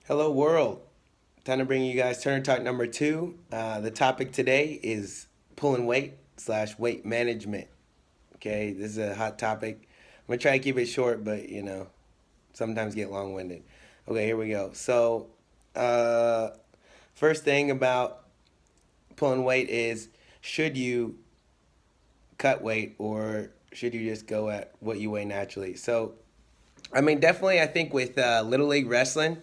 Hello, world. Time to bring you guys Turner Talk number two. The topic today is pulling weight slash weight management. Okay, this is a hot topic. I'm gonna try to keep it short, but sometimes get long winded. Okay, here we go. Uh, first thing about pulling weight is should you cut weight or should you just go at what you weigh naturally? Definitely, I think with Little League Wrestling,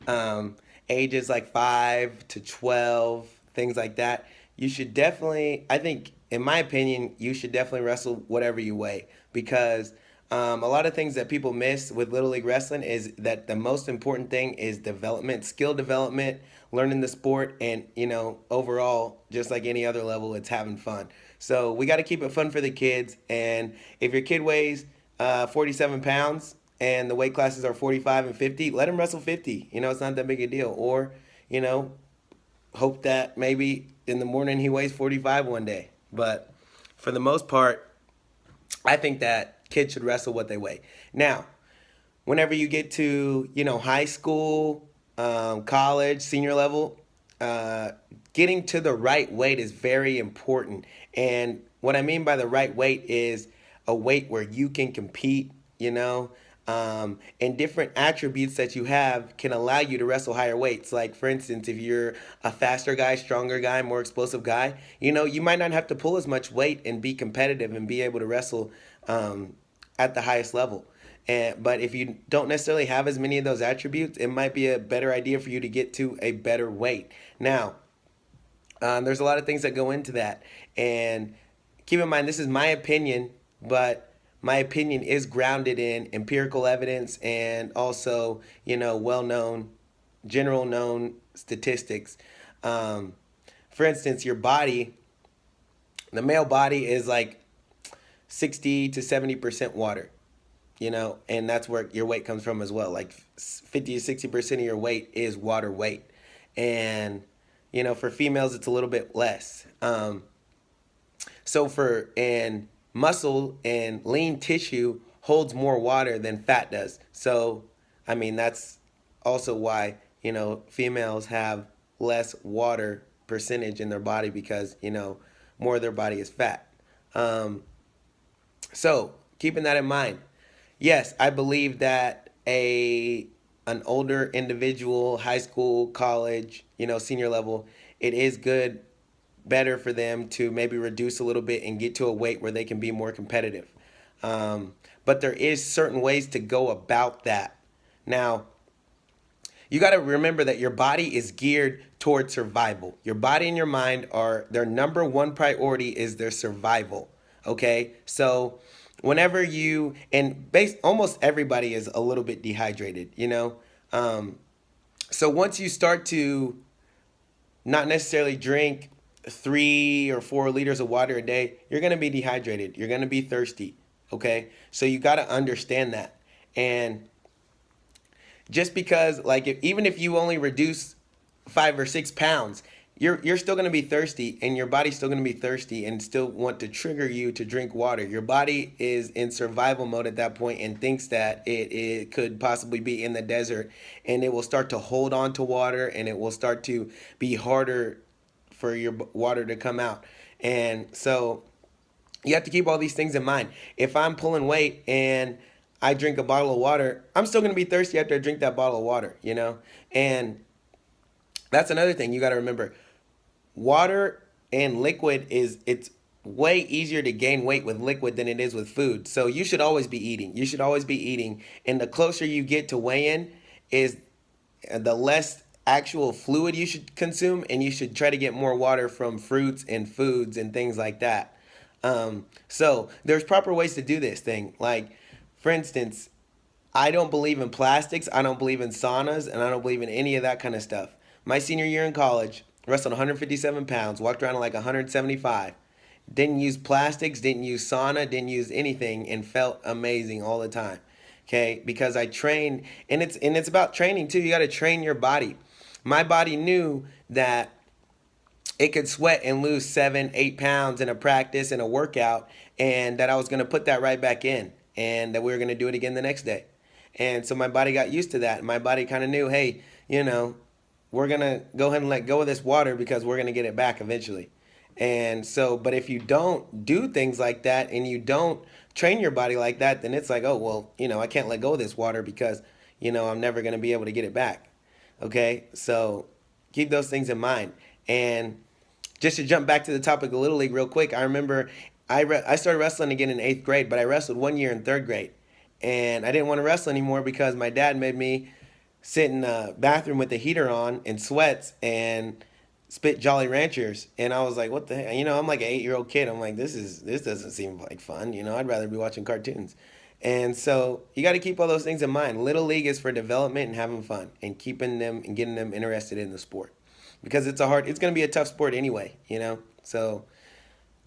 um, ages like 5 to 12, things like that, you should definitely, I think, in my opinion, you should definitely wrestle whatever you weigh because a lot of things that people miss with Little League Wrestling is that the most important thing is development, skill development, learning the sport, and, overall, just like any other level, it's having fun. So we got to keep it fun for the kids. And if your kid weighs 47 pounds, and the weight classes are 45 and 50, let him wrestle 50. It's not that big a deal. Or, you know, hope that maybe in the morning he weighs 45 one day. But for the most part, I think that kids should wrestle what they weigh. Now, whenever you get to, high school, college, senior level, uh, getting to the right weight is very important. And what I mean by the right weight is a weight where you can compete, and different attributes that you have can allow you to wrestle higher weights. Like, for instance, if you're a faster guy, stronger guy, more explosive guy, you might not have to pull as much weight and be competitive and be able to wrestle at the highest level. But if you don't necessarily have as many of those attributes, it might be a better idea for you to get to a better weight. Now, there's a lot of things that go into that. And keep in mind, this is my opinion, but my opinion is grounded in empirical evidence and also, well known, general known statistics. Um, for instance, your body, the male body is like 60 to 70% water, and that's where your weight comes from as well. Like 50 to 60% of your weight is water weight. And, for females, it's a little bit less. And muscle and lean tissue holds more water than fat does. So, that's also why, females have less water percentage in their body because, more of their body is fat. Um, so, keeping that in mind, yes, I believe that an older individual, high school, college, senior level, it is good, better for them to maybe reduce a little bit and get to a weight where they can be more competitive. But there is certain ways to go about that. Now, you got to remember that your body is geared towards survival. Your body and your mind are their number one priority is their survival. Okay, so whenever you and base almost everybody is a little bit dehydrated. Um, so once you start to not necessarily drink 3 or 4 liters of water a day, you're gonna be dehydrated. You're gonna be thirsty. Okay, so you got to understand that. And just because even if you only reduce 5 or 6 pounds, you're still going to be thirsty and your body's still going to be thirsty and still want to trigger you to drink water. Your body is in survival mode at that point and thinks that it could possibly be in the desert, and it will start to hold on to water and it will start to be harder for your water to come out. And so you have to keep all these things in mind. If I'm pulling weight and I drink a bottle of water, I'm still going to be thirsty after I drink that bottle of water. And that's another thing you got to remember. Water and liquid it's way easier to gain weight with liquid than it is with food. So you should always be eating. You should always be eating. And the closer you get to weigh in is the less actual fluid you should consume, and you should try to get more water from fruits and foods and things like that. So there's proper ways to do this thing. Like, for instance, I don't believe in plastics, I don't believe in saunas, and I don't believe in any of that kind of stuff. My senior year in college, wrestled 157 pounds, walked around at like 175. Didn't use plastics, didn't use sauna, didn't use anything, and felt amazing all the time. Okay, because I trained, and it's about training too. You got to train your body. My body knew that it could sweat and lose 7, 8 pounds in a practice in a workout, and that I was going to put that right back in, and that we were going to do it again the next day. And so my body got used to that. My body kind of knew, hey, you know, we're going to go ahead and let go of this water because we're going to get it back eventually. And so, but if you don't do things like that and you don't train your body like that, then it's like, oh, well, I can't let go of this water because, I'm never going to be able to get it back. Okay. So keep those things in mind. And just to jump back to the topic of Little League real quick, I remember I started wrestling again in 8th grade, but I wrestled 1 year in 3rd grade. And I didn't want to wrestle anymore because my dad made me sit in the bathroom with the heater on in sweats and spit Jolly Ranchers. And I was like, what the heck? I'm like an 8-year-old kid. I'm like, this doesn't seem like fun. I'd rather be watching cartoons. And so you got to keep all those things in mind. Little League is for development and having fun and keeping them and getting them interested in the sport because it's going to be a tough sport anyway. So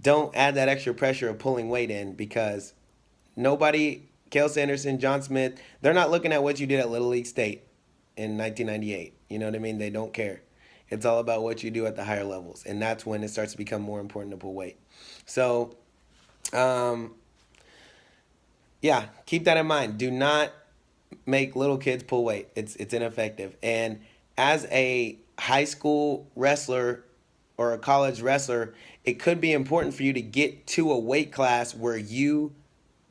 don't add that extra pressure of pulling weight in because nobody, Cale Sanderson, John Smith, they're not looking at what you did at Little League State in 1998. You know what I mean? They don't care. It's all about what you do at the higher levels, and that's when it starts to become more important to pull weight. So, yeah, keep that in mind. Do not make little kids pull weight. It's ineffective. And as a high school wrestler or a college wrestler, it could be important for you to get to a weight class where you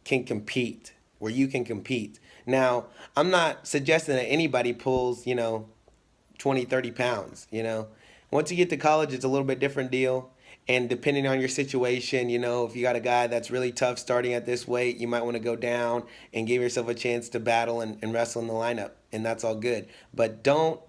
can compete, Now, I'm not suggesting that anybody pulls, 20, 30 pounds. Once you get to college, it's a little bit different deal. And depending on your situation, if you got a guy that's really tough starting at this weight, you might want to go down and give yourself a chance to battle and wrestle in the lineup. And that's all good. But don't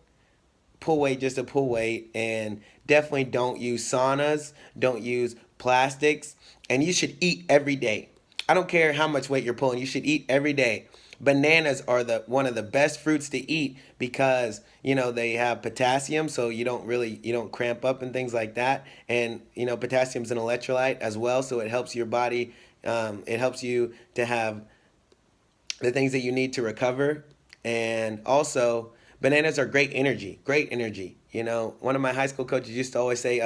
pull weight just to pull weight, and definitely don't use saunas, don't use plastics, and you should eat every day. I don't care how much weight you're pulling, you should eat every day. Bananas are one of the best fruits to eat because they have potassium, so you don't cramp up and things like that. And potassium's an electrolyte as well, so it helps your body. It helps you to have the things that you need to recover. And also, bananas are great energy. Great energy. One of my high school coaches used to always say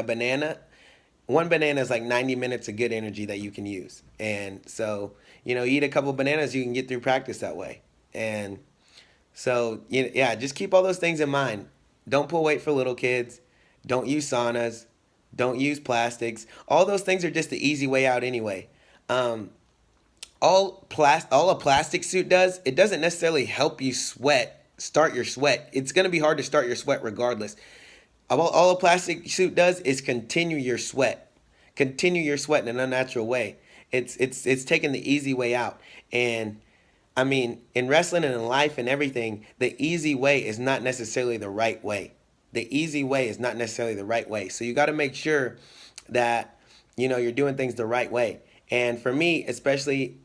one banana is like 90 minutes of good energy that you can use. And so, eat a couple bananas, you can get through practice that way. And so, yeah, just keep all those things in mind. Don't pull weight for little kids. Don't use saunas. Don't use plastics. All those things are just the easy way out anyway. All a plastic suit does, it doesn't necessarily help you start your sweat. It's going to be hard to start your sweat regardless. All a plastic suit does is continue your sweat in an unnatural way. It's taking the easy way out. And I mean, in wrestling and in life and everything, the easy way is not necessarily the right way. So you got to make sure that you're doing things the right way. And for me, especially,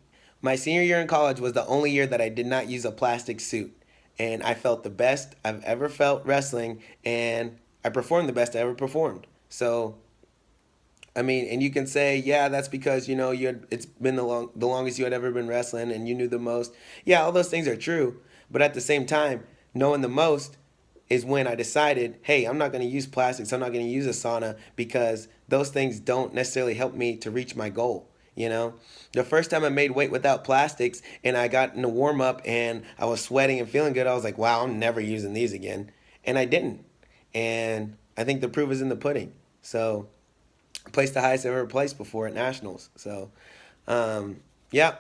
my senior year in college was the only year that I did not use a plastic suit. And I felt the best I've ever felt wrestling, and I performed the best I ever performed. So, I mean, and you can say, yeah, that's because it's been the longest you had ever been wrestling, and you knew the most. Yeah, all those things are true, but at the same time, knowing the most is when I decided, hey, I'm not going to use plastics. I'm not going to use a sauna because those things don't necessarily help me to reach my goal. The first time I made weight without plastics and I got in a warm up and I was sweating and feeling good, I was like, wow, I'm never using these again. And I didn't. And I think the proof is in the pudding. So I placed the highest I've ever placed before at nationals. So, yeah,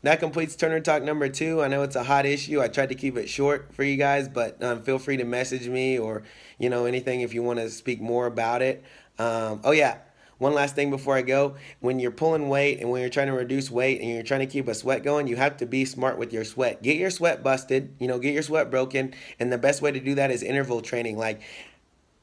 that completes Turner Talk number 2. I know it's a hot issue. I tried to keep it short for you guys, but feel free to message me or, anything if you want to speak more about it. Oh, yeah. One last thing before I go. When you're pulling weight and when you're trying to reduce weight and you're trying to keep a sweat going, you have to be smart with your sweat. Get your sweat busted, get your sweat broken. And the best way to do that is interval training. Like,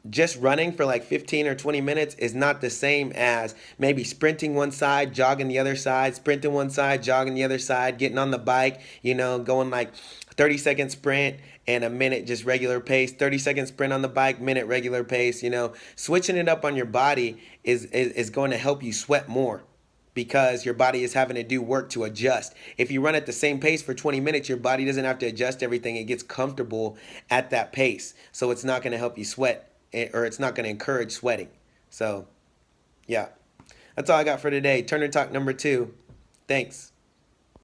just running for like 15 or 20 minutes is not the same as maybe sprinting one side, jogging the other side, sprinting one side, jogging the other side, getting on the bike, going like 30-second sprint and a minute just regular pace, 30-second sprint on the bike, minute regular pace. Switching it up on your body is going to help you sweat more because your body is having to do work to adjust. If you run at the same pace for 20 minutes, your body doesn't have to adjust everything. It gets comfortable at that pace. So it's not going to help you sweat, or it's not going to encourage sweating. So, yeah. That's all I got for today. Turner Talk number 2. Thanks.